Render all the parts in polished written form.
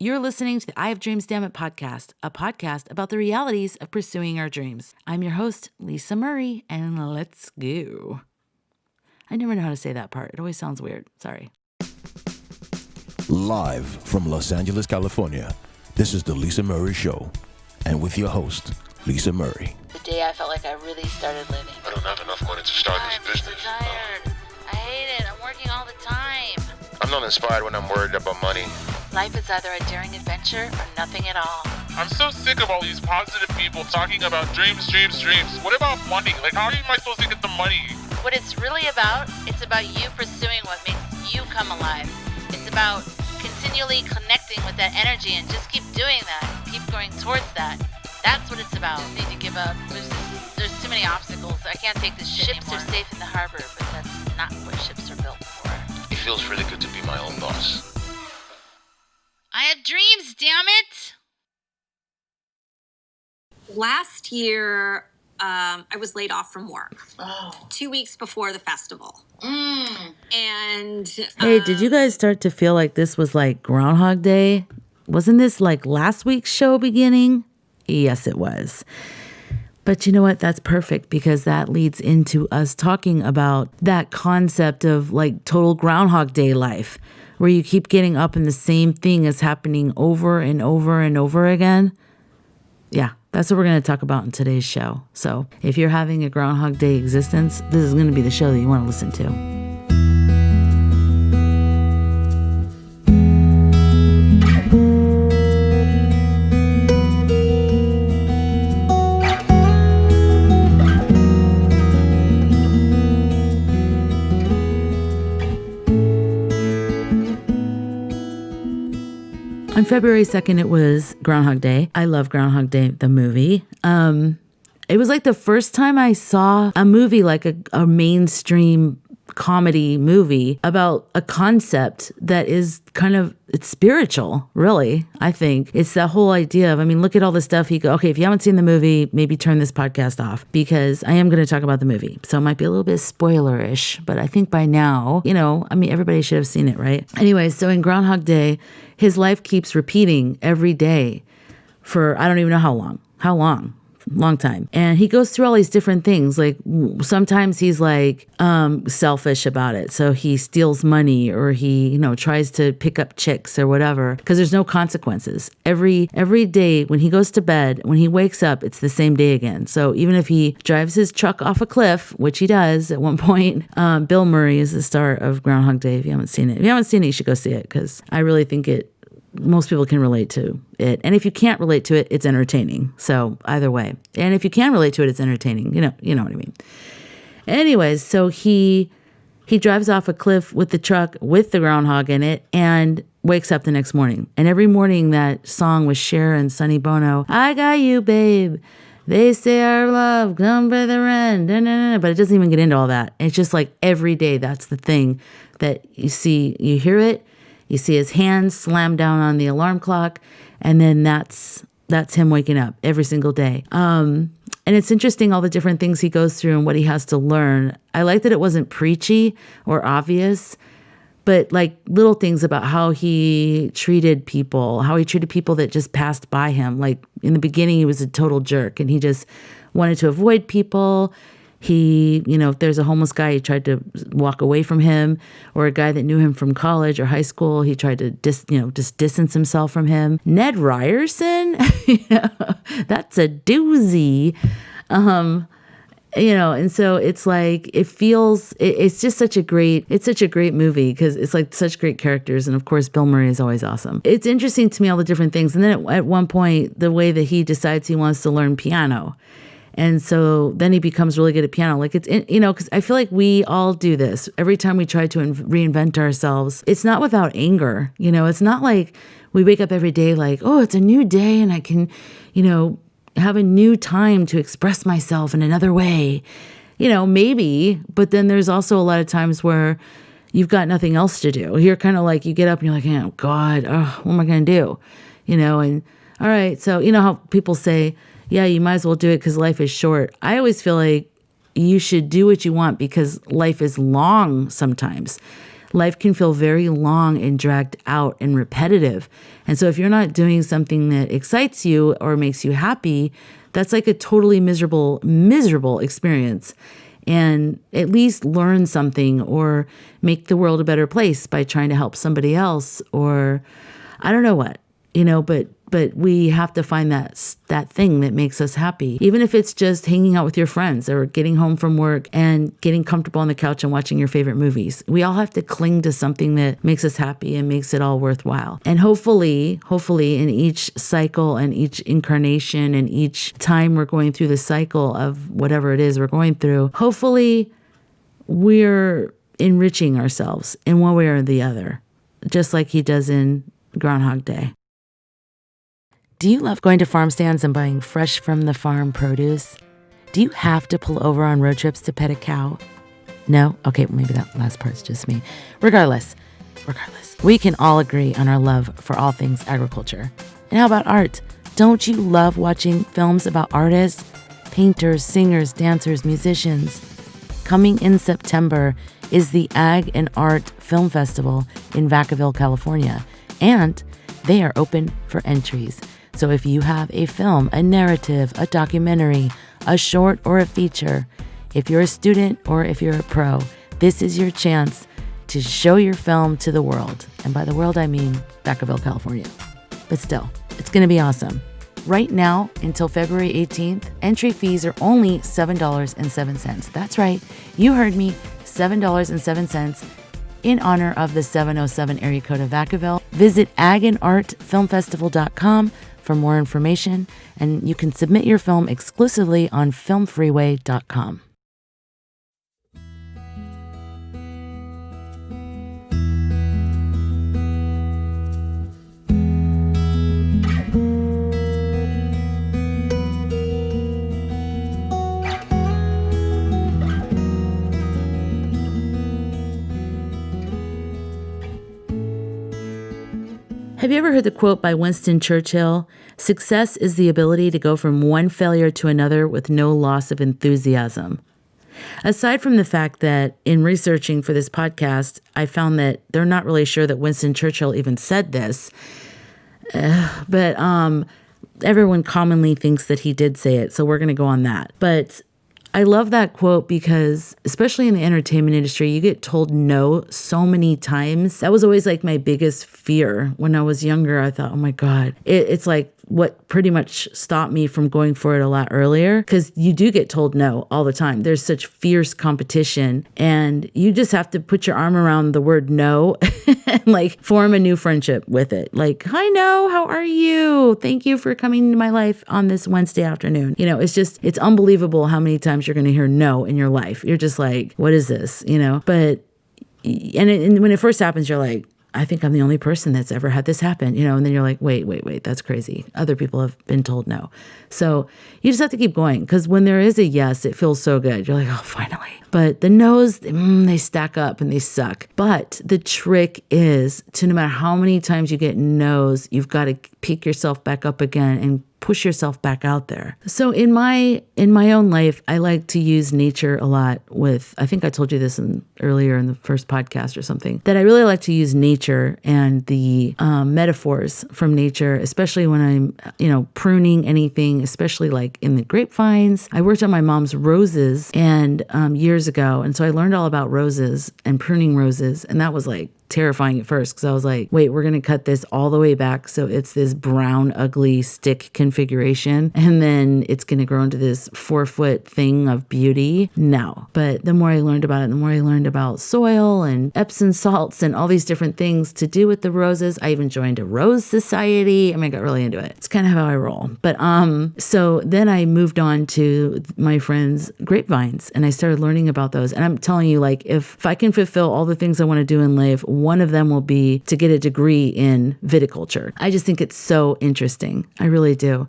You're listening to the I Have Dreams Dammit podcast, a podcast about the realities of pursuing our dreams. I'm your host, Lisa Murray, and let's go. I never know how to say that part. It always sounds weird. Sorry. Live from Los Angeles, California, this is the Lisa Murray Show. And with your host, Lisa Murray. The day I felt like I really started living. I don't have enough money to start this business. I'm so tired. I hate it. I'm working all the time. I'm not inspired when I'm worried about money. Life is either a daring adventure or nothing at all. I'm so sick of all these positive people talking about dreams. What about money? Like, how am I supposed to get the money? What it's really about, it's about you pursuing what makes you come alive. It's about continually connecting with that energy and just keep doing that. Keep going towards that. That's what it's about. I need to give up. There's too many obstacles. I can't take this shit anymore. Ships are safe in the harbor, but that's not what ships are built for. It feels really good to be my own boss. I have dreams, damn it! Last year, I was laid off from work 2 weeks before the festival. And hey, did you guys start to feel like this was like Groundhog Day? Wasn't this like last week's show beginning? Yes, it was. But you know what? That's perfect because that leads into us talking about that concept of like total Groundhog Day life, where you keep getting up and the same thing is happening over and over and over again. Yeah, that's what we're going to talk about in today's show. So if you're having a Groundhog Day existence, this is going to be the show that you want to listen to. On February 2nd, it was Groundhog Day. I love Groundhog Day, the movie. It was like the first time I saw a movie, like a mainstream comedy movie about a concept that is kind of, it's spiritual, really, I think. It's that whole idea of, I mean, look at all the stuff okay, if you haven't seen the movie, maybe turn this podcast off because I am going to talk about the movie. So it might be a little bit spoiler-ish, but I think by now, everybody should have seen it, right? Anyway, so in Groundhog Day, his life keeps repeating every day for, I don't even know how long. Long time. And he goes through all these different things. Like sometimes he's like selfish about it. So he steals money or he, tries to pick up chicks or whatever because there's no consequences. Every day when he goes to bed, when he wakes up, it's the same day again. So even if he drives his truck off a cliff, which he does at one point, Bill Murray is the star of Groundhog Day. If you haven't seen it, you should go see it because I really think most people can relate to it. And if you can't relate to it, it's entertaining. So either way. And if you can relate to it, it's entertaining. You know what I mean? Anyways, so he drives off a cliff with the truck with the groundhog in it and wakes up the next morning. And every morning that song with Cher and Sonny Bono, I got you, babe. They say our love come by the end. But it doesn't even get into all that. It's just like every day, that's the thing that you see, you hear it. You see his hands slam down on the alarm clock, and then that's him waking up every single day. And it's interesting all the different things he goes through and what he has to learn. I like that it wasn't preachy or obvious, but like little things about how he treated people that just passed by him. Like in the beginning, he was a total jerk, and he just wanted to avoid people. He, if there's a homeless guy, he tried to walk away from him, or a guy that knew him from college or high school, he tried to just distance himself from him. Ned Ryerson, that's a doozy. And so it's like, it's just such a great movie because it's like such great characters. And of course, Bill Murray is always awesome. It's interesting to me, all the different things. And then at one point, the way that he decides he wants to learn piano. And so then he becomes really good at piano. Like because I feel like we all do this. Every time we try to reinvent ourselves, it's not without anger. It's not like we wake up every day like, oh, it's a new day and I can, have a new time to express myself in another way. Maybe, but then there's also a lot of times where you've got nothing else to do. You're kind of like, you get up and you're like, oh God, what am I going to do? And all right. So, how people say, yeah, you might as well do it because life is short. I always feel like you should do what you want because life is long sometimes. life can feel very long and dragged out and repetitive. And so if you're not doing something that excites you or makes you happy, that's like a totally miserable experience. And at least learn something or make the world a better place by trying to help somebody else, or I don't know what, but we have to find that thing that makes us happy. Even if it's just hanging out with your friends or getting home from work and getting comfortable on the couch and watching your favorite movies. We all have to cling to something that makes us happy and makes it all worthwhile. And hopefully in each cycle and each incarnation and each time we're going through the cycle of whatever it is we're going through, hopefully we're enriching ourselves in one way or the other, just like he does in Groundhog Day. Do you love going to farm stands and buying fresh from the farm produce? Do you have to pull over on road trips to pet a cow? No? Okay, maybe that last part's just me. Regardless, we can all agree on our love for all things agriculture. And how about art? Don't you love watching films about artists, painters, singers, dancers, musicians? Coming in September is the Ag and Art Film Festival in Vacaville, California, and they are open for entries. So if you have a film, a narrative, a documentary, a short, or a feature, if you're a student or if you're a pro, this is your chance to show your film to the world. And by the world, I mean Vacaville, California. But still, it's going to be awesome. Right now, until February 18th, entry fees are only $7.07. That's right. You heard me, $7.07 in honor of the 707 area code of Vacaville. Visit agandartfilmfestival.com for more information, and you can submit your film exclusively on filmfreeway.com. Have you ever heard the quote by Winston Churchill? Success is the ability to go from one failure to another with no loss of enthusiasm. Aside from the fact that in researching for this podcast, I found that they're not really sure that Winston Churchill even said this, but everyone commonly thinks that he did say it, so we're going to go on that. But I love that quote because, especially in the entertainment industry, you get told no so many times. That was always like my biggest fear. When I was younger, I thought, oh my God, it's like what pretty much stopped me from going for it a lot earlier, because you do get told no all the time. There's such fierce competition, and you just have to put your arm around the word no and like form a new friendship with it. Like, hi, no, how are you? Thank you for coming into my life on this Wednesday afternoon. It's unbelievable how many times you're going to hear no in your life. You're just like, what is this? But and when it first happens, you're like, I think I'm the only person that's ever had this happen, and then you're like, wait, that's crazy. Other people have been told no. So you just have to keep going, because when there is a yes, it feels so good. You're like, oh, finally. But the no's, they stack up and they suck. But the trick is to, no matter how many times you get no's, you've got to pick yourself back up again and push yourself back out there. So in my own life, I like to use nature a lot with, I think I told you this earlier in the first podcast or something, that I really like to use nature and the metaphors from nature, especially when I'm, pruning anything, especially like in the grapevines. I worked on my mom's roses and years ago. And so I learned all about roses and pruning roses. And that was like terrifying at first, because I was like, wait, we're going to cut this all the way back so it's this brown, ugly stick configuration, and then it's going to grow into this 4-foot thing of beauty. No. But the more I learned about it, the more I learned about soil and Epsom salts and all these different things to do with the roses. I even joined a rose society. I got really into it. It's kind of how I roll. But so then I moved on to my friends' grapevines, and I started learning about those. And I'm telling you, like, if I can fulfill all the things I want to do in life, one of them will be to get a degree in viticulture. I just think it's so interesting. I really do.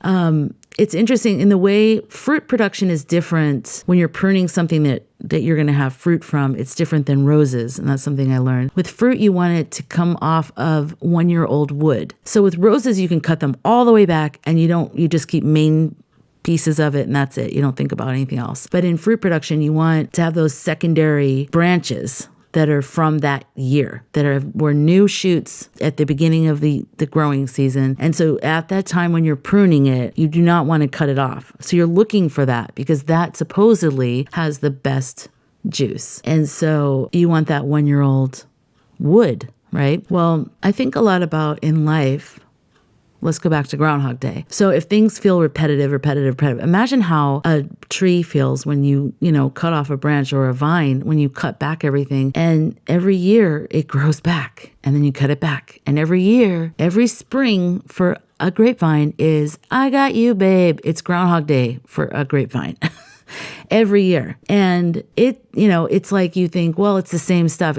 It's interesting in the way fruit production is different when you're pruning something that you're going to have fruit from. It's different than roses, and that's something I learned. With fruit, you want it to come off of 1-year-old wood. So with roses, you can cut them all the way back, and you just keep main pieces of it, and that's it. You don't think about anything else. But in fruit production, you want to have those secondary branches that are from that year, were new shoots at the beginning of the growing season. And so at that time when you're pruning it, you do not want to cut it off. So you're looking for that because that supposedly has the best juice. And so you want that 1-year-old wood, right? Well, I think a lot about in life. Let's go back to Groundhog Day. So if things feel repetitive, imagine how a tree feels when you cut off a branch, or a vine when you cut back everything. And every year it grows back and then you cut it back. And every year, every spring for a grapevine is, I got you, babe. It's Groundhog Day for a grapevine. Every year. And it's like you think, well, it's the same stuff.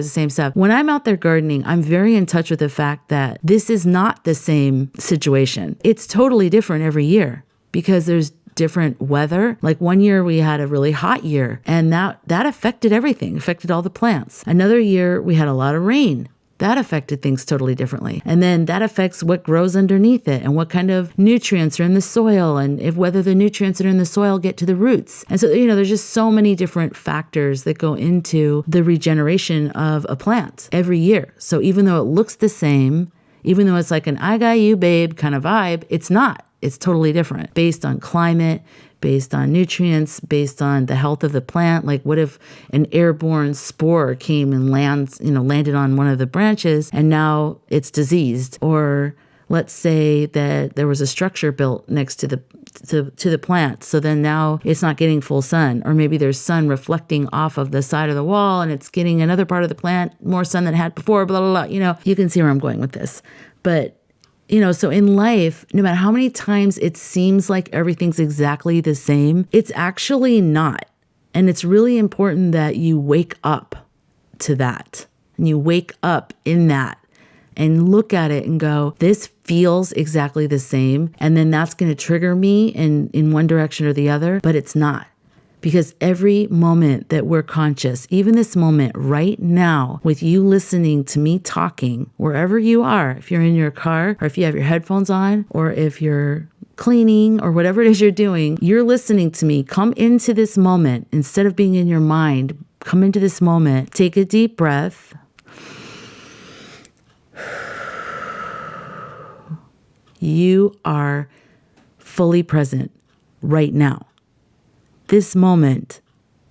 When I'm out there gardening, I'm very in touch with the fact that this is not the same situation. It's totally different every year because there's different weather. Like one year we had a really hot year and that affected everything, affected all the plants. Another year we had a lot of rain. That affected things totally differently. And then that affects what grows underneath it and what kind of nutrients are in the soil and whether the nutrients that are in the soil get to the roots. And so, there's just so many different factors that go into the regeneration of a plant every year. So even though it looks the same, even though it's like an I got you, babe kind of vibe, it's not. It's totally different based on climate, based on nutrients, based on the health of the plant. Like what if an airborne spore came and landed on one of the branches and now it's diseased? Or let's say that there was a structure built next to the plant. So then now it's not getting full sun, or maybe there's sun reflecting off of the side of the wall and it's getting another part of the plant more sun than it had before, blah, blah, blah. You can see where I'm going with this. But so in life, no matter how many times it seems like everything's exactly the same, it's actually not. And it's really important that you wake up to that. And you wake up in that and look at it and go, this feels exactly the same. And then that's going to trigger me in one direction or the other, but it's not. Because every moment that we're conscious, even this moment right now, with you listening to me talking, wherever you are, if you're in your car or if you have your headphones on or if you're cleaning or whatever it is you're doing, you're listening to me. Come into this moment instead of being in your mind. Come into this moment. Take a deep breath. You are fully present right now. This moment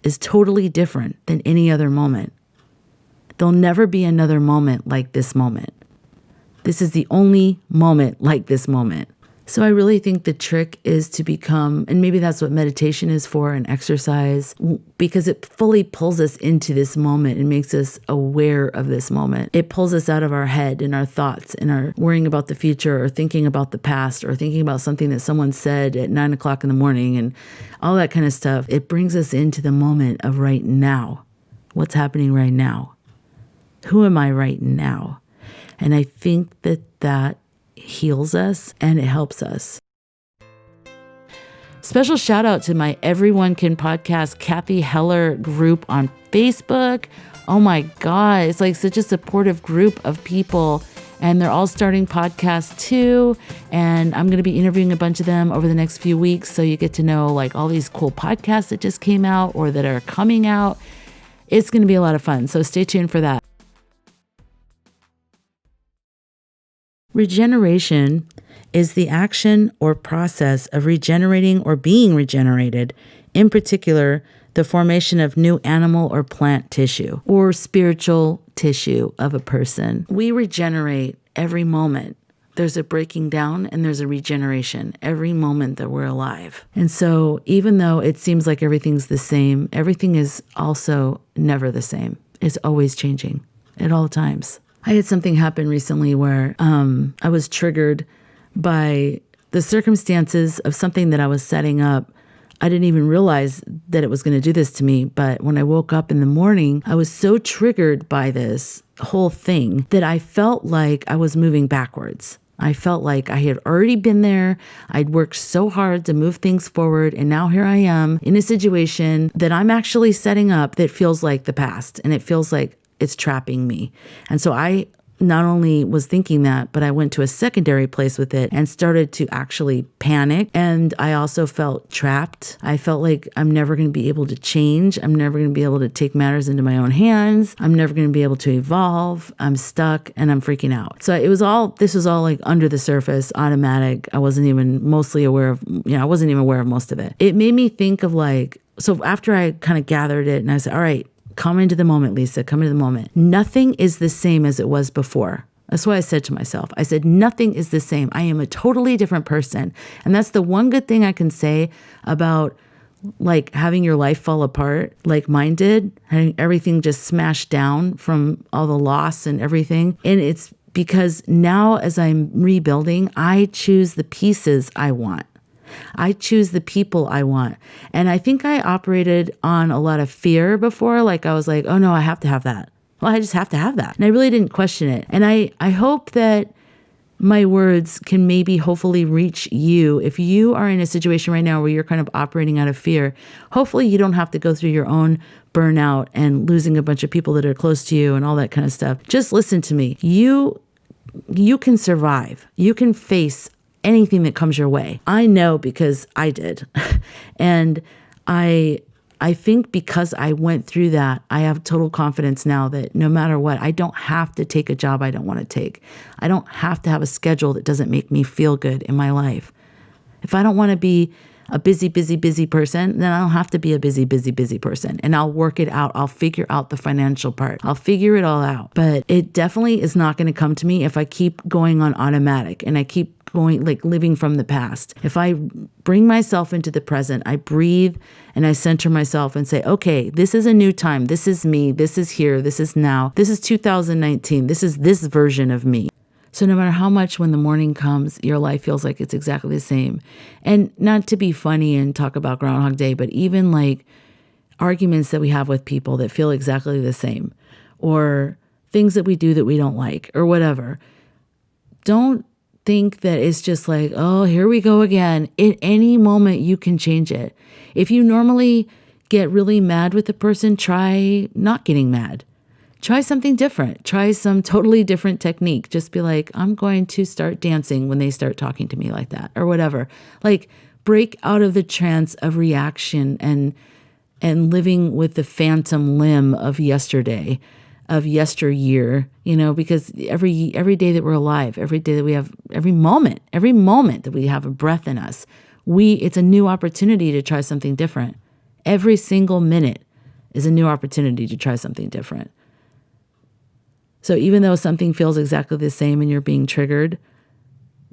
is totally different than any other moment. There'll never be another moment like this moment. This is the only moment like this moment. So I really think the trick is to become, and maybe that's what meditation is for, and exercise, because it fully pulls us into this moment and makes us aware of this moment. It pulls us out of our head and our thoughts and our worrying about the future or thinking about the past or thinking about something that someone said at 9 o'clock in the morning and all that kind of stuff. It brings us into the moment of right now. What's happening right now? Who am I right now? And I think that heals us and it helps us. Special shout out to my Everyone Can Podcast Kathy Heller group on Facebook. Oh my God, it's like such a supportive group of people, and they're all starting podcasts too. And I'm going to be interviewing a bunch of them over the next few weeks, so you get to know like all these cool podcasts that just came out or that are coming out. It's going to be a lot of fun, so stay tuned for that. Regeneration is the action or process of regenerating or being regenerated, in particular, the formation of new animal or plant tissue or spiritual tissue of a person. We regenerate every moment. There's a breaking down and there's a regeneration every moment that we're alive. And so even though it seems like everything's the same, everything is also never the same. It's always changing at all times. I had something happen recently where I was triggered by the circumstances of something that I was setting up. I didn't even realize that it was going to do this to me. But when I woke up in the morning, I was so triggered by this whole thing that I felt like I was moving backwards. I felt like I had already been there. I'd worked so hard to move things forward. And now here I am in a situation that I'm actually setting up that feels like the past. And it feels like it's trapping me. And so I not only was thinking that, but I went to a secondary place with it and started to actually panic. And I also felt trapped. I felt like I'm never going to be able to change. I'm never going to be able to take matters into my own hands. I'm never going to be able to evolve. I'm stuck and I'm freaking out. So this was all like under the surface, automatic. I wasn't even mostly aware of, I wasn't even aware of most of it. It made me think of so after I kind of gathered it and I said, all right, come into the moment, Lisa, come into the moment. Nothing is the same as it was before. That's what I said to myself. I said, nothing is the same. I am a totally different person. And that's the one good thing I can say about like having your life fall apart like mine did, having everything just smashed down from all the loss and everything. And it's because now as I'm rebuilding, I choose the pieces I want. I choose the people I want. And I think I operated on a lot of fear before. Like I was like, oh no, I have to have that. Well, I just have to have that. And I really didn't question it. And I hope that my words can maybe hopefully reach you. If you are in a situation right now where you're kind of operating out of fear, hopefully you don't have to go through your own burnout and losing a bunch of people that are close to you and all that kind of stuff. Just listen to me. You can survive. You can face anything that comes your way. I know because I did. And I think because I went through that, I have total confidence now that no matter what, I don't have to take a job I don't want to take. I don't have to have a schedule that doesn't make me feel good in my life. If I don't want to be a busy person, then I don't have to be a busy person. And I'll work it out. I'll figure out the financial part. I'll figure it all out. But it definitely is not going to come to me if I keep going on automatic and I keep going like living from the past. If I bring myself into the present, I breathe and I center myself and say, okay, this is a new time. This is me. This is here. This is now. This is 2019. This is this version of me. So no matter how much when the morning comes, your life feels like it's exactly the same. And not to be funny and talk about Groundhog Day, but even like arguments that we have with people that feel exactly the same, or things that we do that we don't like or whatever. Don't think that it's just like, oh, here we go again. At any moment you can change it. If you normally get really mad with a person, try not getting mad. Try something different. Try some totally different technique. Just be like, I'm going to start dancing when they start talking to me like that or whatever. Like break out of the trance of reaction and living with the phantom limb of yesterday, of yesteryear, because every day that we're alive, every day that we have, every moment that we have a breath in us, it's a new opportunity to try something different. Every single minute is a new opportunity to try something different. So even though something feels exactly the same and you're being triggered,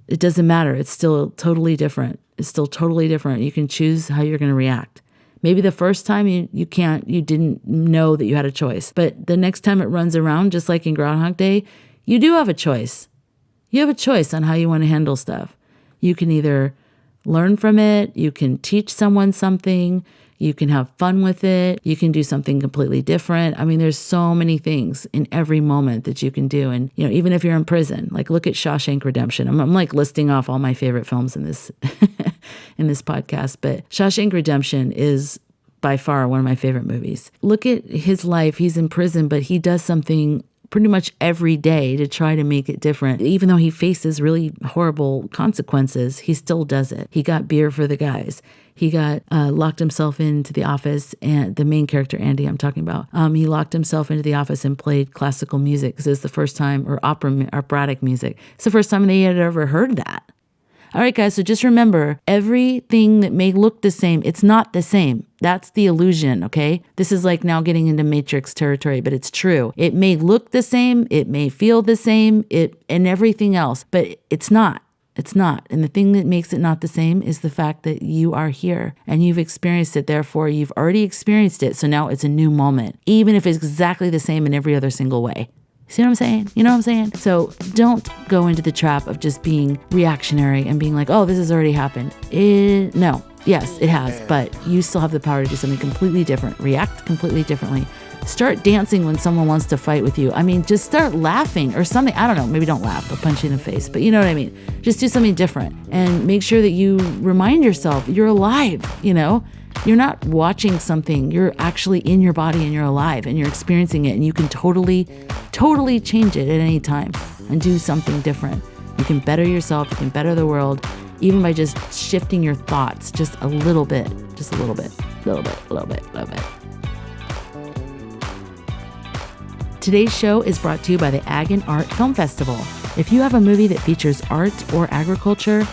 it doesn't matter. It's still totally different. It's still totally different. You can choose how you're going to react. Maybe the first time you didn't know that you had a choice. But the next time it runs around, just like in Groundhog Day, you do have a choice. You have a choice on how you want to handle stuff. You can either learn from it. You can teach someone something. You can have fun with it. You can do something completely different. I mean, there's so many things in every moment that you can do. And, even if you're in prison, like look at Shawshank Redemption. I'm like listing off all my favorite films in this, in this podcast, but Shawshank Redemption is by far one of my favorite movies. Look at his life. He's in prison, but he does something pretty much every day to try to make it different. Even though he faces really horrible consequences, he still does it. He got beer for the guys. He got locked himself into the office, and the main character, Andy, I'm talking about, he locked himself into the office and played classical music because it's the first time, or operatic music. It's the first time they had ever heard that. All right, guys, so just remember, everything that may look the same, it's not the same. That's the illusion, okay? This is like now getting into Matrix territory, but it's true. It may look the same, it may feel the same, and everything else, but it's not. It's not. And the thing that makes it not the same is the fact that you are here and you've experienced it. Therefore, you've already experienced it. So now it's a new moment, even if it's exactly the same in every other single way. See what I'm saying? You know what I'm saying? So don't go into the trap of just being reactionary and being like, oh, this has already happened. No. Yes, it has. But you still have the power to do something completely different. React completely differently. Start dancing when someone wants to fight with you. I mean, just start laughing or something. I don't know. Maybe don't laugh. They'll punch you in the face. But you know what I mean? Just do something different and make sure that you remind yourself you're alive, You're not watching something. You're actually in your body and you're alive and you're experiencing it, and you can totally change it at any time and do something different. You can better yourself. You can better the world, even by just shifting your thoughts just a little bit, just a little bit. Today's show is brought to you by the Ag and Art Film Festival. If you have a movie that features art or agriculture,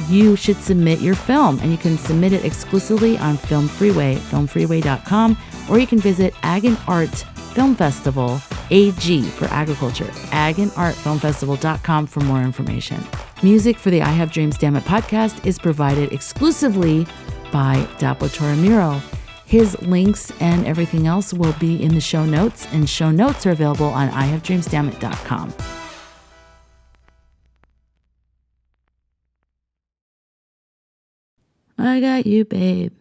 you should submit your film, and you can submit it exclusively on Film Freeway, filmfreeway.com, or you can visit Ag and Art Film Festival, AG for agriculture, agandartfilmfestival.com for more information. Music for the I Have Dreams Dammit podcast is provided exclusively by Dapo Torimiro. His links and everything else will be in the show notes, and show notes are available on ihavedreamsdammit.com. I got you, babe.